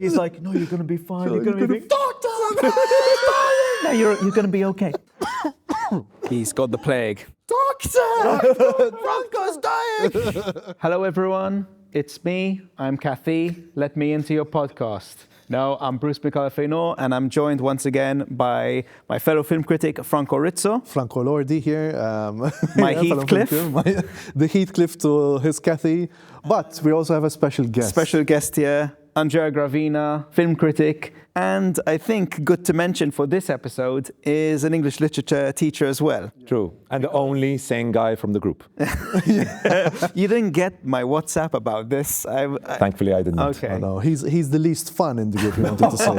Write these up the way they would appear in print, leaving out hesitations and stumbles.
He's like, no, you're going to be fine. So you're going to be Doctor! no, you're going to be okay. He's got the plague. Doctor! Franco's dying! Hello, everyone. It's me. I'm Cathy. Let me into your podcast. No, I'm Bruce Micallef Eynaud, and I'm joined once again by my fellow film critic, Franco Rizzo. Franco Elordi here. My Heathcliff. The Heathcliff to his Cathy. But we also have a special guest. Special guest here, Andrea Gravina, film critic. And I think good to mention for this episode is an English literature teacher as well. True. And the only sane guy from the group. You didn't get my WhatsApp about this. Thankfully, I didn't. Okay. Oh, no, he's the least fun in the group, we wanted to say.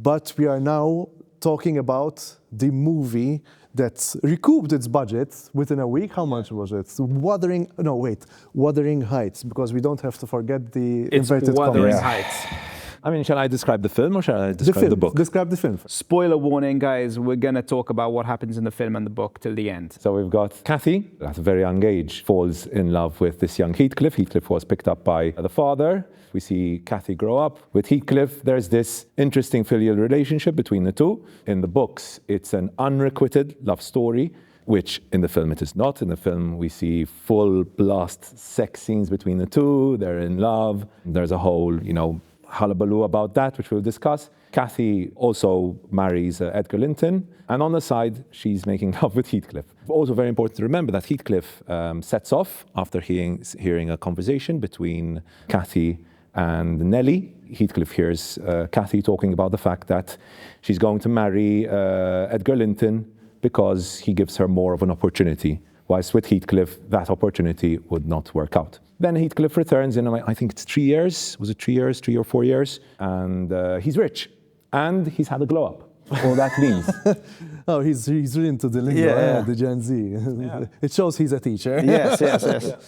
But we are now talking about the movie that recouped its budget within a week. How much was it? Wuthering Heights, because we don't have to forget the inverted commas. Wuthering Heights. I mean, shall I describe the film or shall I describe the book? Describe the film. Spoiler warning, guys. We're going to talk about what happens in the film and the book till the end. So we've got Cathy, at a very young age, falls in love with this young Heathcliff. Heathcliff was picked up by the father. We see Cathy grow up with Heathcliff. There's this interesting filial relationship between the two. In the books, it's an unrequited love story, which in the film it is not. In the film, we see full blast sex scenes between the two. They're in love. There's a whole, hullabaloo about that, which we'll discuss. Cathy also marries Edgar Linton, and on the side, she's making love with Heathcliff. Also very important to remember that Heathcliff sets off after hearing a conversation between Cathy and Nelly. Heathcliff hears Cathy talking about the fact that she's going to marry Edgar Linton because he gives her more of an opportunity, whilst with Heathcliff, that opportunity would not work out. Then Heathcliff returns in, I think it's 3 years. Was it 3 years, 3 or 4 years? And he's rich. And he's had a glow up. All that means. Oh, he's really into the lingo, the Gen Z. Yeah. It shows he's a teacher. Yes.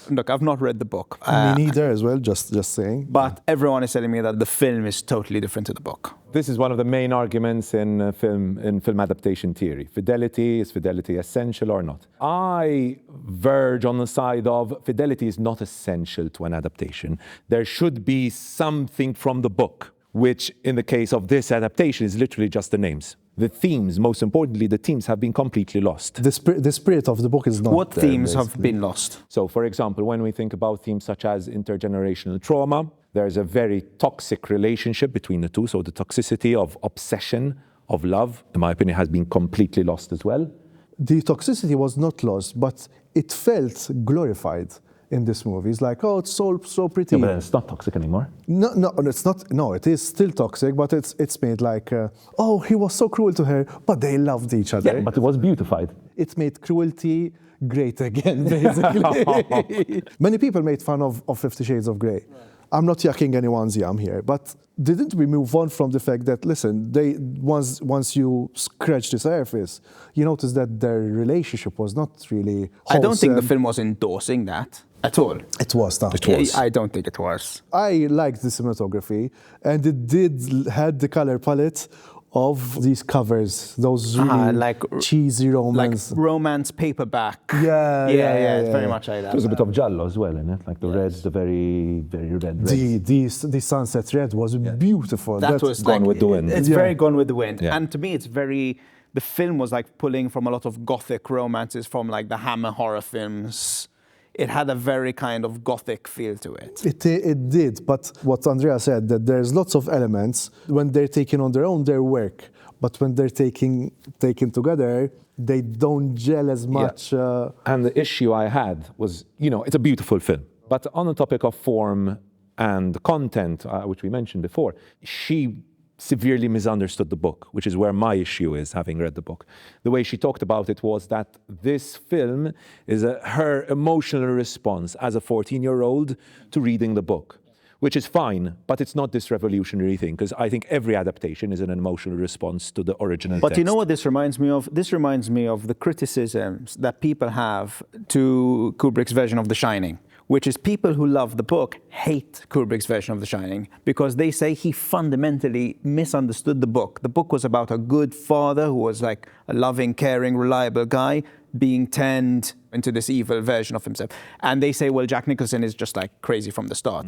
Look, I've not read the book. Me neither as well, just saying. But everyone is telling me that the film is totally different to the book. This is one of the main arguments in film adaptation theory. Is fidelity essential or not? I verge on the side of fidelity is not essential to an adaptation. There should be something from the book, which in the case of this adaptation is literally just the names. The themes, most importantly, the themes have been completely lost. The spirit of the book is not. What themes have been lost? So, for example, when we think about themes such as intergenerational trauma, there's a very toxic relationship between the two. So the toxicity of obsession, of love, in my opinion, has been completely lost as well. The toxicity was not lost, but it felt glorified in this movie. It's like, oh, it's so pretty. Yeah, but it's not toxic anymore. No, it's not. No, it is still toxic, but it's made like, oh, he was so cruel to her, but they loved each other. Yeah, but it was beautified. It made cruelty great again, basically. Many people made fun of 50 Shades of Grey. Right. I'm not yucking anyone's yum here, but didn't we move on from the fact that, listen, once you scratch the surface, you notice that their relationship was not really wholesome. I don't think the film was endorsing that at all. It was not. It was. I don't think it was. I liked the cinematography, and it had the color palette of these covers, those really like cheesy romance. Like romance paperback. Yeah, it's very much like that. There was a bit of giallo as well in it, like the reds, the very, very red reds. The sunset red was beautiful. That was Gone with the Wind. It's very Gone with the Wind. Yeah. And to me, the film was like pulling from a lot of gothic romances from like the Hammer horror films. It had a very kind of gothic feel to it. It did, but what Andrea said, that there's lots of elements, when they're taken on their own, they work. But when they're taken together, they don't gel as much. Yeah. And the issue I had was, it's a beautiful film. But on the topic of form and content, which we mentioned before, she severely misunderstood the book, which is where my issue is, having read the book. The way she talked about it was that this film is her emotional response as a 14-year-old to reading the book, which is fine, but it's not this revolutionary thing, because I think every adaptation is an emotional response to the original text. But you know what this reminds me of? This reminds me of the criticisms that people have to Kubrick's version of The Shining, which is people who love the book hate Kubrick's version of The Shining because they say he fundamentally misunderstood the book. The book was about a good father who was like a loving, caring, reliable guy being turned into this evil version of himself. And they say, well, Jack Nicholson is just like crazy from the start.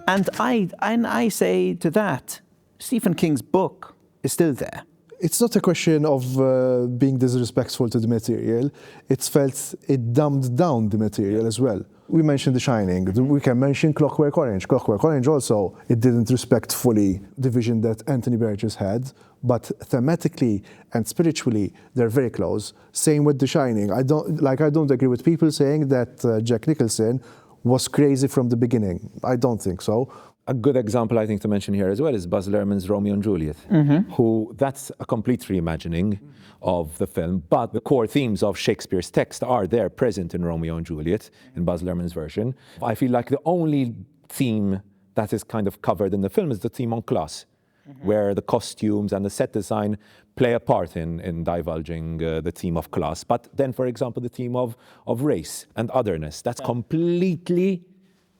And I say to that, Stephen King's book is still there. It's not a question of being disrespectful to the material. It's felt it dumbed down the material as well. We mentioned The Shining. We can mention Clockwork Orange. Clockwork Orange also, it didn't respect fully the vision that Anthony Burgess had, but thematically and spiritually, they're very close. Same with The Shining. I don't agree with people saying that Jack Nicholson was crazy from the beginning. I don't think so. A good example, I think, to mention here as well is Baz Luhrmann's Romeo and Juliet, who that's a complete reimagining of the film, but the core themes of Shakespeare's text are there present in Romeo and Juliet, in Baz Luhrmann's version. I feel like the only theme that is kind of covered in the film is the theme on class, where the costumes and the set design play a part in divulging the theme of class. But then, for example, the theme of race and otherness, that's completely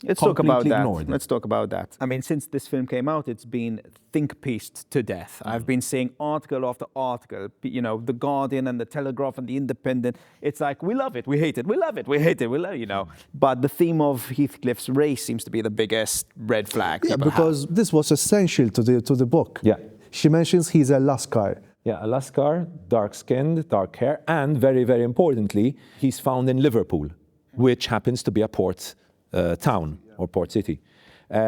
Let's talk about that. ignored. Let's talk about that. I mean, since this film came out, it's been think-pieced to death. I've been seeing article after article, you know, The Guardian and The Telegraph and The Independent. It's like, we love it, we hate it, we love it, we hate it, we love, you know. But the theme of Heathcliff's race seems to be the biggest red flag. Yeah, because this was essential to the book. Yeah. She mentions he's a Lascar. Yeah, a Lascar, dark-skinned, dark hair, and very, very importantly, he's found in Liverpool, which happens to be a port town or port city,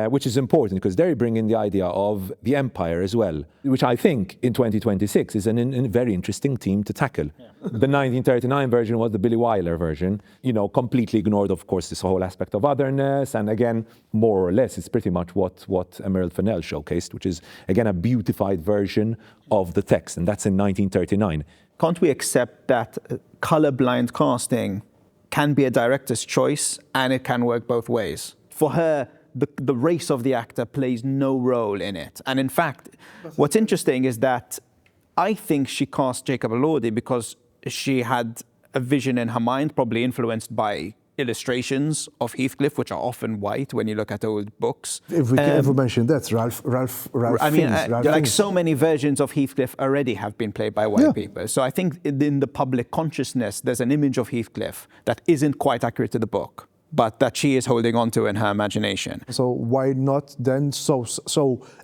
which is important because they bring in the idea of the empire as well, which I think in 2026 is a very interesting theme to tackle. Yeah. The 1939 version was the Billy Wilder version, you know, completely ignored, of course, this whole aspect of otherness, and again, more or less, it's pretty much what Emerald Fennell showcased, which is, again, a beautified version of the text, and that's in 1939. Can't we accept that colorblind casting can be a director's choice, and it can work both ways? For her, the race of the actor plays no role in it. And in fact, what's interesting is that I think she cast Jacob Elordi because she had a vision in her mind, probably influenced by illustrations of Heathcliff, which are often white when you look at old books. If we can ever mention that, Ralph I mean, Fiennes, like so many versions of Heathcliff already have been played by white people. So I think in the public consciousness, there's an image of Heathcliff that isn't quite accurate to the book, but that she is holding on to in her imagination. So why not then so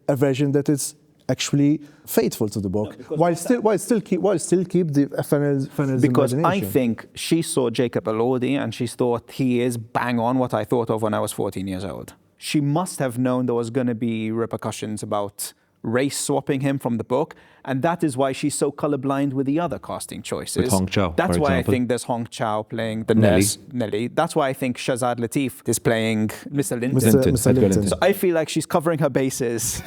a version that is actually faithful to the book, while still keep the Fennell's because imagination? I think she saw Jacob Elordi and she thought he is bang on what I thought of when I was 14 years old. She must have known there was going to be repercussions about race swapping him from the book, and that is why she's so colorblind with the other casting choices. With Hong Chau, That's for why example. I think there's Hong Chau playing the Nelly. nurse, Nelly. That's why I think Shazad Latif is playing Mr. Linton. Mr. Edgar Linton. So I feel like she's covering her bases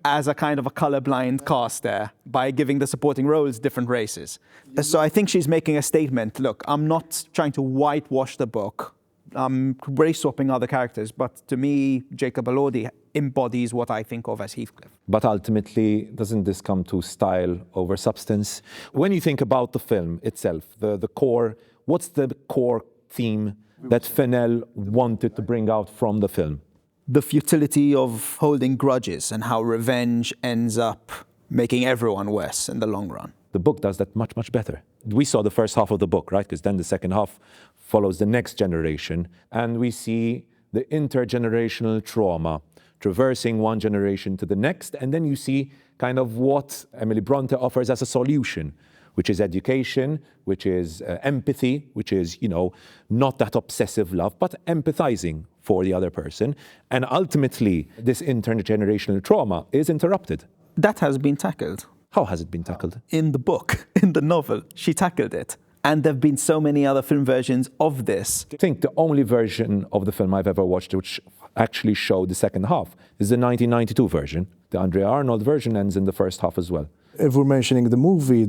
as a kind of a colorblind caster by giving the supporting roles different races. So I think she's making a statement. Look, I'm not trying to whitewash the book. I'm race swapping other characters, but to me, Jacob Elordi embodies what I think of as Heathcliff. But ultimately, doesn't this come to style over substance? When you think about the film itself, the core, what's the core theme that Fennell wanted to bring out from the film? The futility of holding grudges and how revenge ends up making everyone worse in the long run. The book does that much, much better. We saw the first half of the book, right? Because then the second half follows the next generation, and we see the intergenerational trauma traversing one generation to the next, and then you see kind of what Emily Bronte offers as a solution, which is education, which is empathy, which is, you know, not that obsessive love, but empathizing for the other person. And ultimately, this intergenerational trauma is interrupted. That has been tackled. How has it been tackled? In the book, in the novel, she tackled it. And there have been so many other film versions of this. I think the only version of the film I've ever watched which actually showed the second half is the 1992 version. The Andrea Arnold version ends in the first half as well. If we're mentioning the movie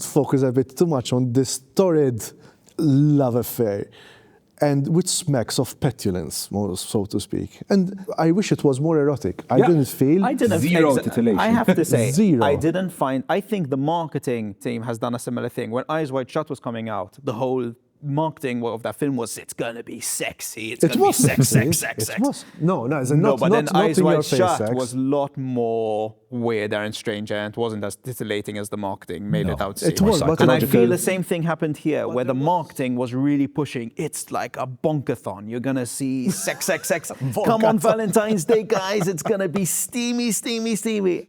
focuses a bit too much on this torrid love affair, and which smacks of petulance, so to speak. And I wish it was more erotic. I didn't feel zero titillation. I have to say, Zero. I think the marketing team has done a similar thing. When Eyes Wide Shut was coming out, the whole marketing of that film was it's gonna be sexy. It's gonna be sex. No, it's No, not, but then not Eyes in your Wide face Shut sex. was a lot more weirder and stranger, and it wasn't as titillating as the marketing made it out to It seem. was, but and I psychological. feel the same thing happened here, where the marketing was really pushing. It's like a bonkathon. You're gonna see sex. Come on, Valentine's Day, guys. It's gonna be steamy.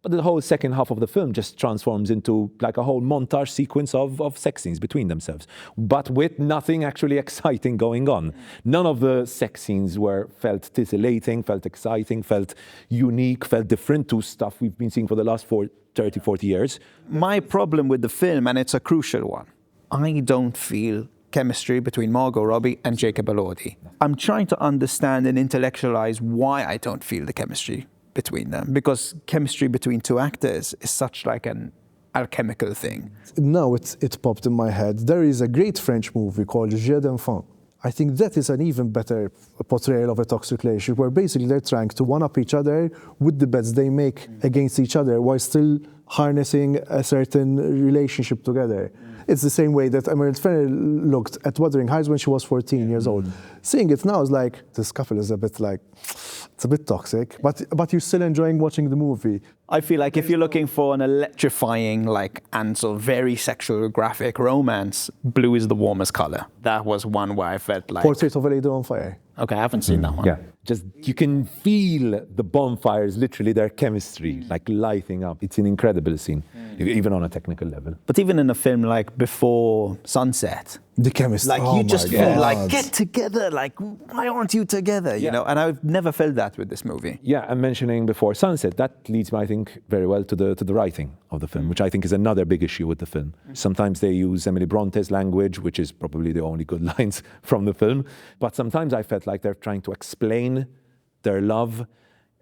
But the whole second half of the film just transforms into like a whole montage sequence of sex scenes between themselves, but with nothing actually exciting going on. None of the sex scenes felt titillating, felt exciting, felt unique, felt different to stuff we've been seeing for the last 30, 40 years. My problem with the film, and it's a crucial one, I don't feel chemistry between Margot Robbie and Jacob Elordi. I'm trying to understand and intellectualize why I don't feel the chemistry between them, because chemistry between two actors is such like an alchemical thing. Now it popped in my head. There is a great French movie called Jeu d'enfant. I think that is an even better portrayal of a toxic relationship, where basically they're trying to one-up each other with the bets they make against each other while still harnessing a certain relationship together. It's the same way that Fennell looked at Wuthering Heights when she was 14 years old. Seeing it now is like, this couple is it's a bit toxic, but you're still enjoying watching the movie. I feel like if you're looking for an electrifying, and so very sexual, graphic romance, blue is the warmest color. That was one where I felt like... Portrait of a Lady on Fire. Okay, I haven't seen that one. Yeah, just you can feel the bonfires, literally their chemistry, like lighting up. It's an incredible scene, even on a technical level. But even in a film like Before Sunset, the chemistry. like you just feel like, get together, like why aren't you together, you know? And I've never felt that with this movie. Yeah, and mentioning Before Sunset, that leads me, I think, very well to the writing of the film, which I think is another big issue with the film. Sometimes they use Emily Bronte's language, which is probably the only good lines from the film, but sometimes I felt like they're trying to explain their love,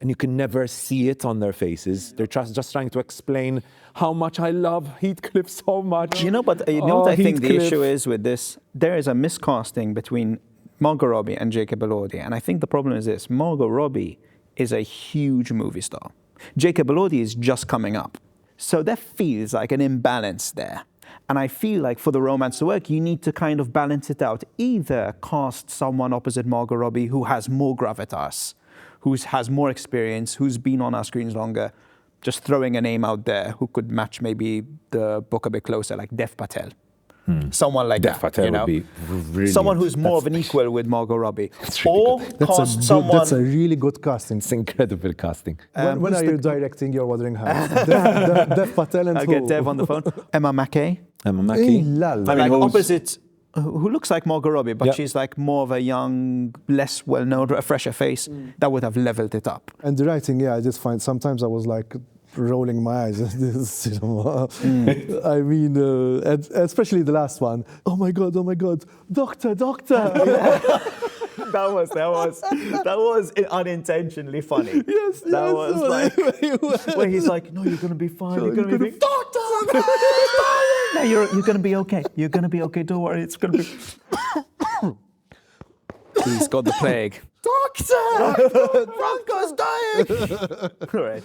and you can never see it on their faces. They're just trying to explain how much I love Heathcliff so much. You know what I think the Heathcliff. issue is with this? There is a miscasting between Margot Robbie and Jacob Elordi, and I think the problem is this: Margot Robbie is a huge movie star. Jacob Elordi is just coming up. So there feels like an imbalance there. And I feel like for the romance to work, you need to kind of balance it out. Either cast someone opposite Margot Robbie who has more gravitas, who has more experience, who's been on our screens longer, just throwing a name out there who could match maybe the book a bit closer, like Dev Patel. Someone like Dev that, Patel you know? would be really... Someone who's more of an equal with Margot Robbie. really Or cast someone... That's a really good casting. It's incredible casting. When are you directing your Wuthering Heights? Dev Patel and I'll who? get Dev on the phone. Emma Mackey. Emma Mackey. Like opposite, who looks like Margot Robbie, but she's like more of a young, less well-known, a fresher face that would have leveled it up. And the writing, I did find sometimes I was like rolling my eyes at this cinema. I mean, and especially the last one. Oh my God, doctor. That was unintentionally funny. Yes, that was like where he's like, no, you're gonna be fine. You're gonna be doctor. No, you're gonna be okay. You're gonna be okay. Don't worry. It's gonna be. He's got the plague. Doctor, Franco's dying. All right.